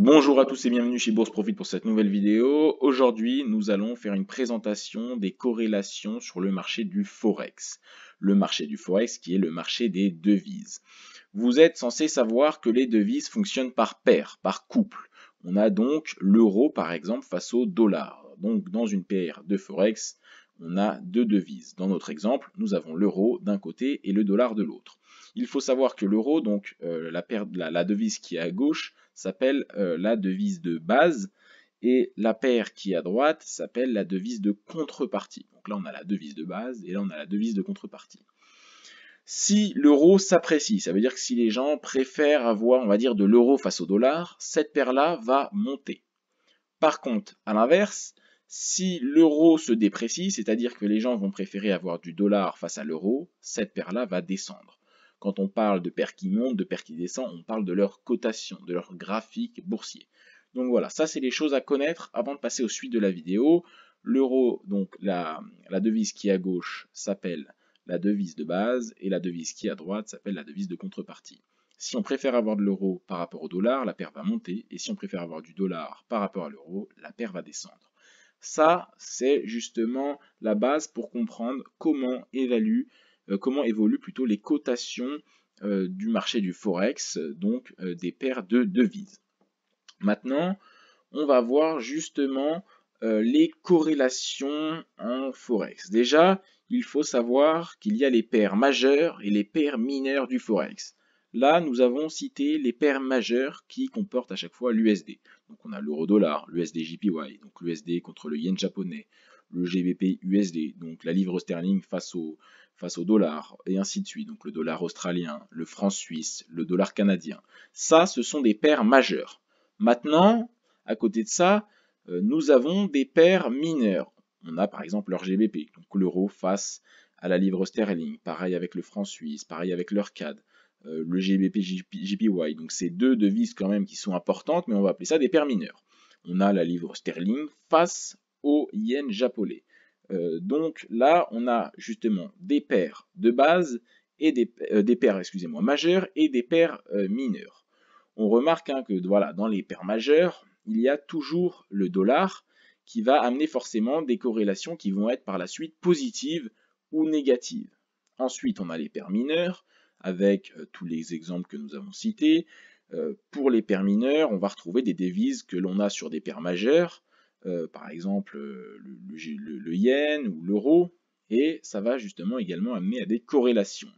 Bonjour à tous et bienvenue chez Bourse Profit pour cette nouvelle vidéo. Aujourd'hui, nous allons faire une présentation des corrélations sur le marché du Forex. Le marché du Forex qui est le marché des devises. Vous êtes censé savoir que les devises fonctionnent par paire, par couple. On a donc l'euro par exemple face au dollar. Donc dans une paire de Forex, on a deux devises. Dans notre exemple, nous avons l'euro d'un côté et le dollar de l'autre. Il faut savoir que l'euro, donc la devise qui est à gauche, s'appelle la devise de base et la paire qui est à droite s'appelle la devise de contrepartie. Donc là, on a la devise de base et là, on a la devise de contrepartie. Si l'euro s'apprécie, ça veut dire que si les gens préfèrent avoir, on va dire, de l'euro face au dollar, cette paire-là va monter. Par contre, à l'inverse, si l'euro se déprécie, c'est-à-dire que les gens vont préférer avoir du dollar face à l'euro, cette paire-là va descendre. Quand on parle de paires qui montent, de paires qui descendent, on parle de leur cotation, de leur graphique boursier. Donc voilà, ça c'est les choses à connaître avant de passer aux suites de la vidéo. L'euro, donc la devise qui est à gauche s'appelle la devise de base et la devise qui est à droite s'appelle la devise de contrepartie. Si on préfère avoir de l'euro par rapport au dollar, la paire va monter, et si on préfère avoir du dollar par rapport à l'euro, la paire va descendre. Ça, c'est justement la base pour comprendre comment évoluent plutôt les cotations du marché du Forex, donc des paires de devises. Maintenant, on va voir justement les corrélations en Forex. Déjà, il faut savoir qu'il y a les paires majeures et les paires mineures du Forex. Là, nous avons cité les paires majeures qui comportent à chaque fois l'USD. Donc on a l'euro-dollar, l'USD JPY, donc l'USD contre le yen japonais, le GBP USD, donc la livre sterling face au dollar, et ainsi de suite. Donc le dollar australien, le franc suisse, le dollar canadien. Ça, ce sont des paires majeures. Maintenant, à côté de ça, nous avons des paires mineures. On a par exemple leur GBP, donc l'euro face à la livre sterling. Pareil avec le franc suisse, pareil avec leur CAD, le GBP JPY. Donc c'est deux devises quand même qui sont importantes, mais on va appeler ça des paires mineures. On a la livre sterling face au yen japonais. Donc là, on a justement des paires de base et des paires, excusez-moi, majeures et des paires mineures. On remarque que voilà, dans les paires majeures, il y a toujours le dollar qui va amener forcément des corrélations qui vont être par la suite positives ou négatives. Ensuite, on a les paires mineures avec tous les exemples que nous avons cités. Pour les paires mineures, on va retrouver des devises que l'on a sur des paires majeures, par exemple le yen ou l'euro, et ça va justement également amener à des corrélations.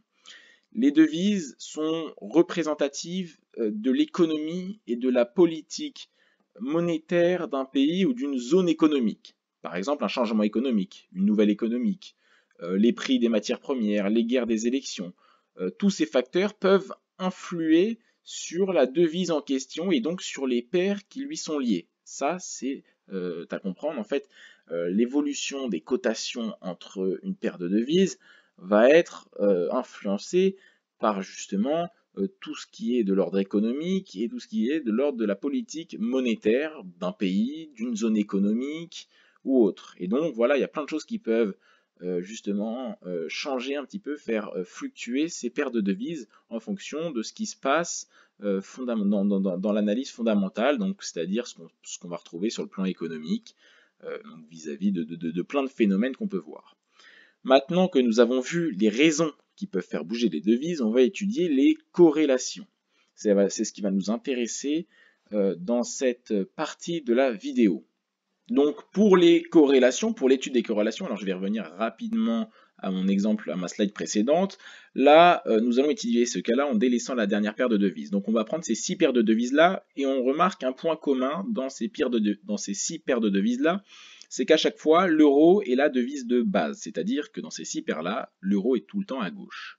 Les devises sont représentatives de l'économie et de la politique monétaire d'un pays ou d'une zone économique. Par exemple, un changement économique, une nouvelle économique, les prix des matières premières, les guerres des élections. Tous ces facteurs peuvent influer sur la devise en question et donc sur les paires qui lui sont liées. Ça, c'est à comprendre. En fait, l'évolution des cotations entre une paire de devises va être influencée par justement tout ce qui est de l'ordre économique et tout ce qui est de l'ordre de la politique monétaire d'un pays, d'une zone économique ou autre. Et donc voilà, il y a plein de choses qui peuvent justement changer un petit peu, faire fluctuer ces paires de devises en fonction de ce qui se passe dans l'analyse fondamentale, donc c'est-à-dire ce qu'on va retrouver sur le plan économique, vis-à-vis de plein de phénomènes qu'on peut voir. Maintenant que nous avons vu les raisons qui peuvent faire bouger les devises, on va étudier les corrélations. C'est ce qui va nous intéresser dans cette partie de la vidéo. Donc pour les corrélations, pour l'étude des corrélations, alors je vais revenir rapidement à mon exemple, à ma slide précédente. Là, nous allons étudier ce cas-là en délaissant la dernière paire de devises. Donc on va prendre ces 6 paires de devises-là et on remarque un point commun dans ces 6 paires de devises-là, c'est qu'à chaque fois, l'euro est la devise de base, c'est-à-dire que dans ces 6 paires-là, l'euro est tout le temps à gauche.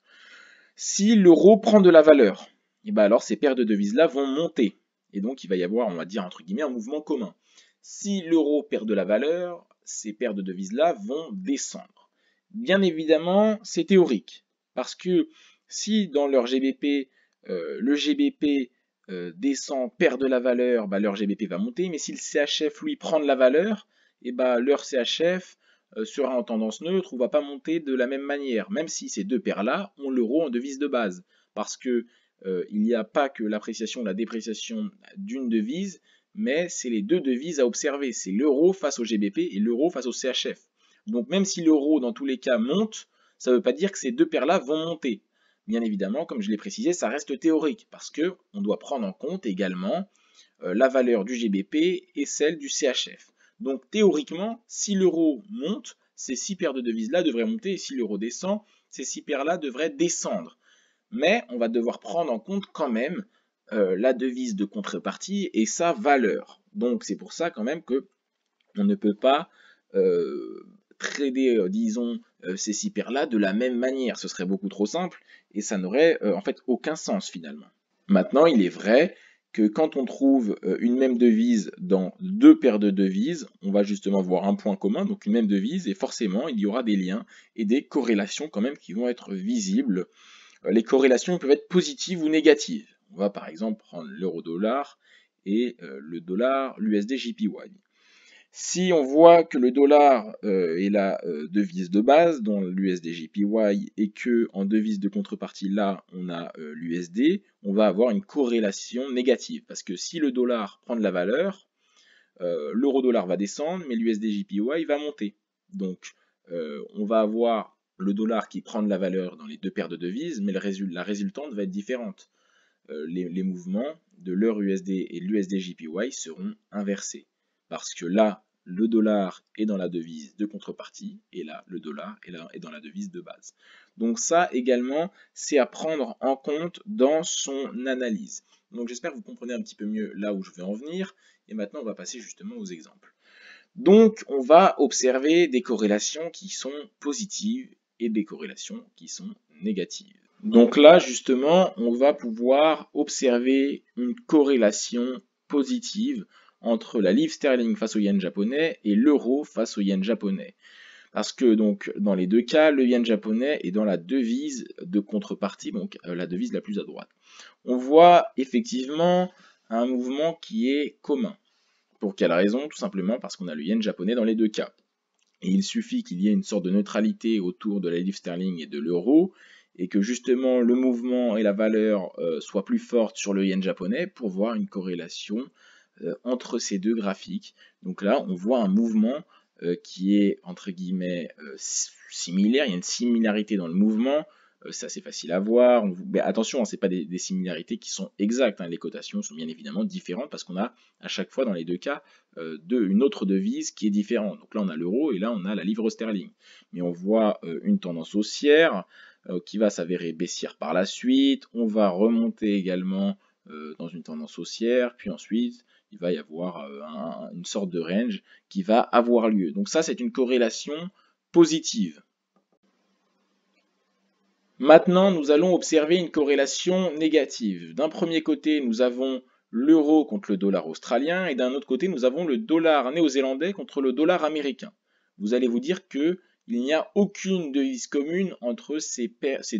Si l'euro prend de la valeur, et ben alors ces paires de devises-là vont monter. Et donc il va y avoir, on va dire entre guillemets, un mouvement commun. Si l'euro perd de la valeur, ces paires de devises-là vont descendre. Bien évidemment, c'est théorique, parce que si dans leur GBP, le GBP descend, perd de la valeur, bah, leur GBP va monter, mais si le CHF, lui, prend de la valeur, et bah, leur CHF sera en tendance neutre ou va pas monter de la même manière, même si ces deux paires-là ont l'euro en devise de base, parce que il n'y a pas que l'appréciation ou la dépréciation d'une devise, mais c'est les deux devises à observer. C'est l'euro face au GBP et l'euro face au CHF. Donc même si l'euro dans tous les cas monte, ça ne veut pas dire que ces deux paires-là vont monter. Bien évidemment, comme je l'ai précisé, ça reste théorique parce qu'on doit prendre en compte également la valeur du GBP et celle du CHF. Donc théoriquement, si l'euro monte, ces 6 paires de devises-là devraient monter, et si l'euro descend, ces 6 paires-là devraient descendre. Mais on va devoir prendre en compte quand même la devise de contrepartie et sa valeur. Donc c'est pour ça quand même que on ne peut pas trader, disons, ces 6 paires-là de la même manière. Ce serait beaucoup trop simple et ça n'aurait en fait aucun sens finalement. Maintenant, il est vrai que quand on trouve une même devise dans deux paires de devises, on va justement voir un point commun, donc une même devise, et forcément, il y aura des liens et des corrélations quand même qui vont être visibles. Les corrélations peuvent être positives ou négatives. On va par exemple prendre l'euro-dollar et le dollar, l'USD JPY. Si on voit que le dollar est la devise de base, dont l'USD JPY, et que en devise de contrepartie là, on a l'USD, on va avoir une corrélation négative. Parce que si le dollar prend de la valeur, l'euro-dollar va descendre, mais l'USD JPY va monter. Donc on va avoir le dollar qui prend de la valeur dans les deux paires de devises, mais la résultante va être différente. Les mouvements de l'euro USD et l'USD JPY seront inversés. Parce que là, le dollar est dans la devise de contrepartie, et là, le dollar est dans la devise de base. Donc ça également, c'est à prendre en compte dans son analyse. Donc j'espère que vous comprenez un petit peu mieux là où je vais en venir, et maintenant on va passer justement aux exemples. Donc on va observer des corrélations qui sont positives et des corrélations qui sont négatives. Donc là, justement, on va pouvoir observer une corrélation positive entre la livre sterling face au yen japonais et l'euro face au yen japonais. Parce que donc dans les deux cas, le yen japonais est dans la devise de contrepartie, donc la devise la plus à droite. On voit effectivement un mouvement qui est commun. Pour quelle raison? Tout simplement parce qu'on a le yen japonais dans les deux cas. Et il suffit qu'il y ait une sorte de neutralité autour de la livre sterling et de l'euro, et que justement le mouvement et la valeur soient plus fortes sur le yen japonais pour voir une corrélation entre ces deux graphiques. Donc là, on voit un mouvement qui est entre guillemets similaire, il y a une similarité dans le mouvement, c'est assez facile à voir. Mais attention, ce n'est pas des similarités qui sont exactes, hein. Les cotations sont bien évidemment différentes parce qu'on a à chaque fois dans les deux cas une autre devise qui est différente. Donc là on a l'euro et là on a la livre sterling. Mais on voit une tendance haussière qui va s'avérer baissière par la suite. On va remonter également dans une tendance haussière, puis ensuite il va y avoir une sorte de range qui va avoir lieu. Donc ça c'est une corrélation positive. Maintenant, nous allons observer une corrélation négative. D'un premier côté, nous avons l'euro contre le dollar australien et d'un autre côté, nous avons le dollar néo-zélandais contre le dollar américain. Vous allez vous dire qu'il n'y a aucune devise commune entre ces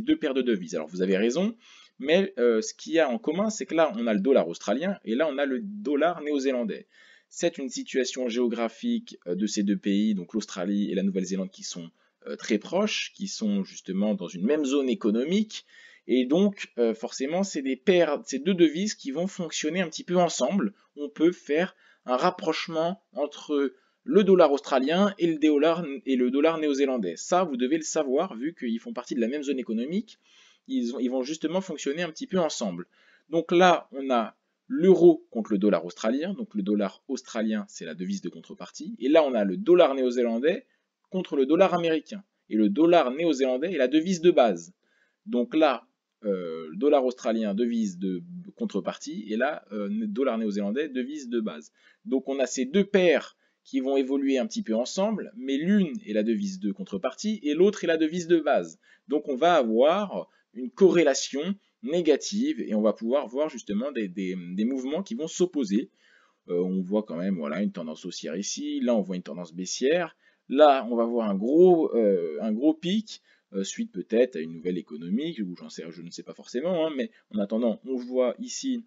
deux paires de devises. Alors vous avez raison, mais ce qu'il y a en commun, c'est que là, on a le dollar australien et là, on a le dollar néo-zélandais. C'est une situation géographique de ces deux pays, donc l'Australie et la Nouvelle-Zélande, qui sont très proches, qui sont justement dans une même zone économique, et donc forcément c'est ces deux devises qui vont fonctionner un petit peu ensemble. On peut faire un rapprochement entre le dollar australien et le dollar néo-zélandais. Ça, vous devez le savoir, vu qu'ils font partie de la même zone économique, ils vont justement fonctionner un petit peu ensemble. Donc là, on a l'euro contre le dollar australien, donc le dollar australien, c'est la devise de contrepartie, et là on a le dollar néo-zélandais contre le dollar américain. Et le dollar néo-zélandais est la devise de base. Donc là, le dollar australien, devise de contrepartie, et là, dollar néo-zélandais, devise de base. Donc on a ces deux paires qui vont évoluer un petit peu ensemble, mais l'une est la devise de contrepartie et l'autre est la devise de base. Donc on va avoir une corrélation négative et on va pouvoir voir justement des mouvements qui vont s'opposer. On voit quand même voilà, une tendance haussière ici, là on voit une tendance baissière. Là, on va voir un gros pic, suite peut-être à une nouvelle économique, ou je ne sais pas forcément, hein, mais en attendant, on voit ici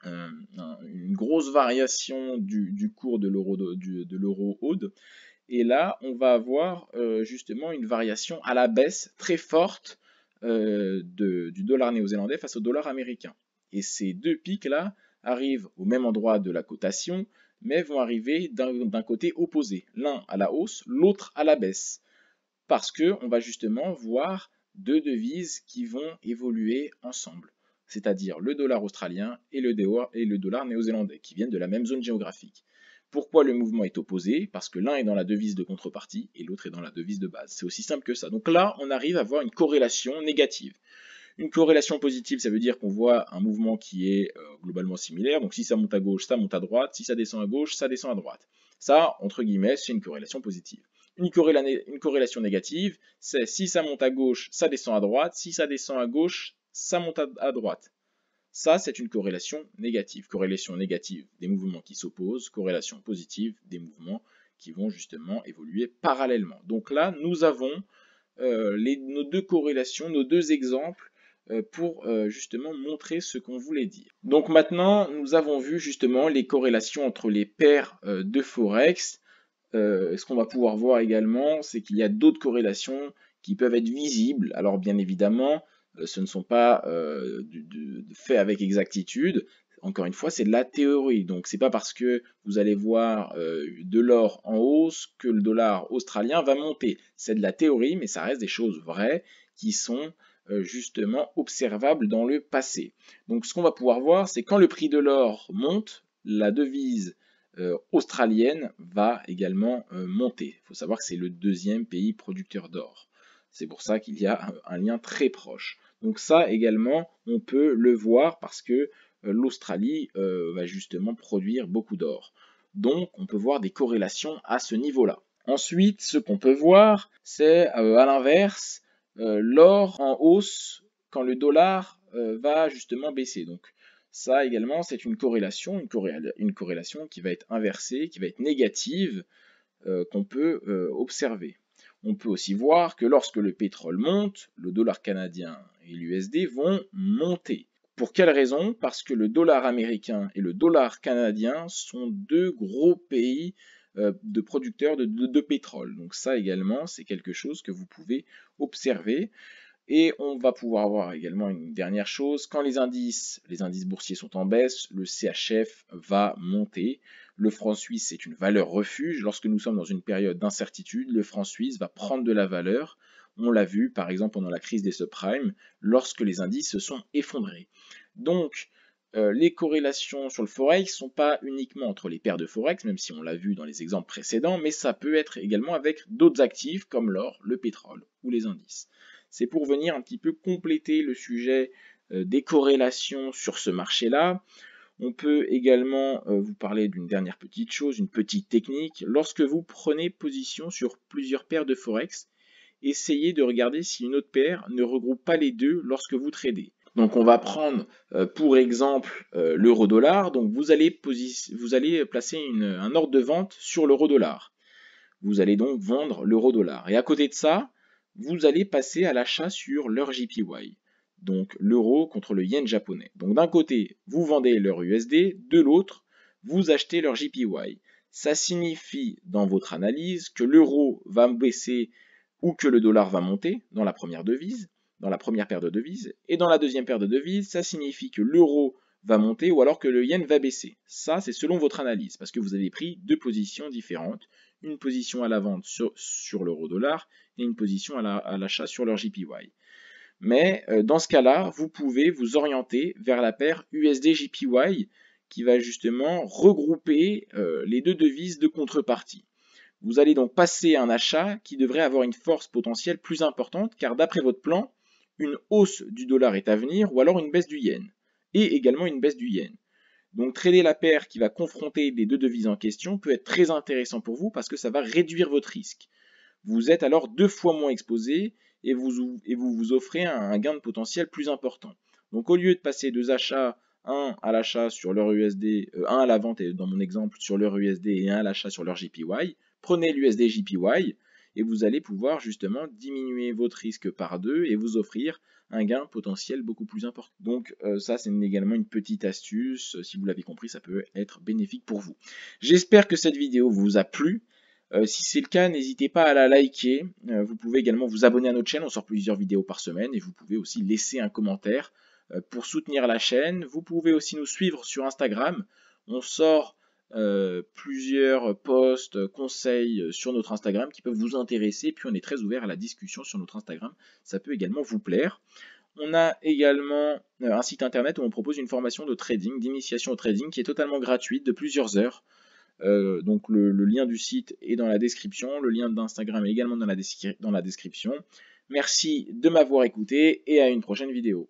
une grosse variation du cours de l'euro AUD. Et là, on va avoir justement une variation à la baisse très forte du dollar néo-zélandais face au dollar américain. Et ces deux pics-là arrivent au même endroit de la cotation, mais vont arriver d'un côté opposé, l'un à la hausse, l'autre à la baisse, parce qu'on va justement voir deux devises qui vont évoluer ensemble, c'est-à-dire le dollar australien et le dollar néo-zélandais, qui viennent de la même zone géographique. Pourquoi le mouvement est opposé? Parce que l'un est dans la devise de contrepartie et l'autre est dans la devise de base. C'est aussi simple que ça. Donc là, on arrive à voir une corrélation négative. Une corrélation positive, ça veut dire qu'on voit un mouvement qui est globalement similaire. Donc si ça monte à gauche, ça monte à droite. Si ça descend à gauche, ça descend à droite. Ça, entre guillemets, c'est une corrélation positive. Une corrélation négative, c'est si ça monte à gauche, ça descend à droite. Si ça descend à gauche, ça monte à droite. Ça, c'est une corrélation négative. Corrélation négative des mouvements qui s'opposent, corrélation positive des mouvements qui vont justement évoluer parallèlement. Donc là, nous avons nos deux corrélations, nos deux exemples pour justement montrer ce qu'on voulait dire. Donc maintenant, nous avons vu justement les corrélations entre les paires de Forex. Ce qu'on va pouvoir voir également, c'est qu'il y a d'autres corrélations qui peuvent être visibles. Alors bien évidemment, ce ne sont pas faits avec exactitude. Encore une fois, c'est de la théorie. Donc c'est pas parce que vous allez voir de l'or en hausse que le dollar australien va monter. C'est de la théorie, mais ça reste des choses vraies qui sont justement observables dans le passé. Donc ce qu'on va pouvoir voir, c'est quand le prix de l'or monte, la devise australienne va également monter. Il faut savoir que c'est le deuxième pays producteur d'or. C'est pour ça qu'il y a un lien très proche. Donc ça également, on peut le voir parce que l'Australie va justement produire beaucoup d'or. Donc on peut voir des corrélations à ce niveau-là. Ensuite, ce qu'on peut voir, c'est à l'inverse, l'or en hausse quand le dollar va justement baisser. Donc ça également, c'est une corrélation qui va être inversée, qui va être négative, qu'on peut observer. On peut aussi voir que lorsque le pétrole monte, le dollar canadien et l'USD vont monter. Pour quelle raison? Parce que le dollar américain et le dollar canadien sont deux gros pays de producteurs de pétrole. Donc ça également, c'est quelque chose que vous pouvez observer. Et on va pouvoir voir également une dernière chose, quand les indices boursiers sont en baisse, le CHF va monter. Le franc suisse est une valeur refuge. Lorsque nous sommes dans une période d'incertitude, le franc suisse va prendre de la valeur. On l'a vu par exemple pendant la crise des subprimes, lorsque les indices se sont effondrés. Donc, les corrélations sur le Forex ne sont pas uniquement entre les paires de Forex, même si on l'a vu dans les exemples précédents, mais ça peut être également avec d'autres actifs comme l'or, le pétrole ou les indices. C'est pour venir un petit peu compléter le sujet des corrélations sur ce marché-là. On peut également vous parler d'une dernière petite chose, une petite technique. Lorsque vous prenez position sur plusieurs paires de Forex, essayez de regarder si une autre paire ne regroupe pas les deux lorsque vous tradez. Donc on va prendre pour exemple l'euro-dollar. Donc vous allez placer un ordre de vente sur l'euro-dollar. Vous allez donc vendre l'euro-dollar. Et à côté de ça, vous allez passer à l'achat sur l'heure JPY. Donc l'euro contre le yen japonais. Donc d'un côté, vous vendez l'heure USD, de l'autre, vous achetez l'heure JPY. Ça signifie dans votre analyse que l'euro va baisser ou que le dollar va monter dans la première devise, dans la première paire de devises, et dans la deuxième paire de devises, ça signifie que l'euro va monter ou alors que le yen va baisser. Ça, c'est selon votre analyse, parce que vous avez pris deux positions différentes, une position à la vente sur l'euro-dollar et une position à l'achat sur leur JPY. Mais dans ce cas-là, vous pouvez vous orienter vers la paire USD-JPY qui va justement regrouper les deux devises de contrepartie. Vous allez donc passer un achat qui devrait avoir une force potentielle plus importante, car d'après votre plan, une hausse du dollar est à venir, ou alors une baisse du yen, et également une baisse du yen. Donc trader la paire qui va confronter les deux devises en question peut être très intéressant pour vous, parce que ça va réduire votre risque. Vous êtes alors 2 fois moins exposé, et vous offrez un gain de potentiel plus important. Donc au lieu de passer deux achats, un à l'achat sur l'heure USD, un à la vente dans mon exemple sur l'heure USD et un à l'achat sur l'heure JPY, prenez l'USD JPY et vous allez pouvoir justement diminuer votre risque par deux et vous offrir un gain potentiel beaucoup plus important. Donc ça c'est également une petite astuce, si vous l'avez compris ça peut être bénéfique pour vous. J'espère que cette vidéo vous a plu. Si c'est le cas, n'hésitez pas à la liker. Vous pouvez également vous abonner à notre chaîne, on sort plusieurs vidéos par semaine et vous pouvez aussi laisser un commentaire pour soutenir la chaîne. Vous pouvez aussi nous suivre sur Instagram. On sort plusieurs posts, conseils sur notre Instagram qui peuvent vous intéresser. Puis on est très ouvert à la discussion sur notre Instagram. Ça peut également vous plaire. On a également un site internet où on propose une formation de trading, d'initiation au trading qui est totalement gratuite de plusieurs heures. Donc le lien du site est dans la description, le lien d'Instagram est également dans la description. Merci de m'avoir écouté et à une prochaine vidéo.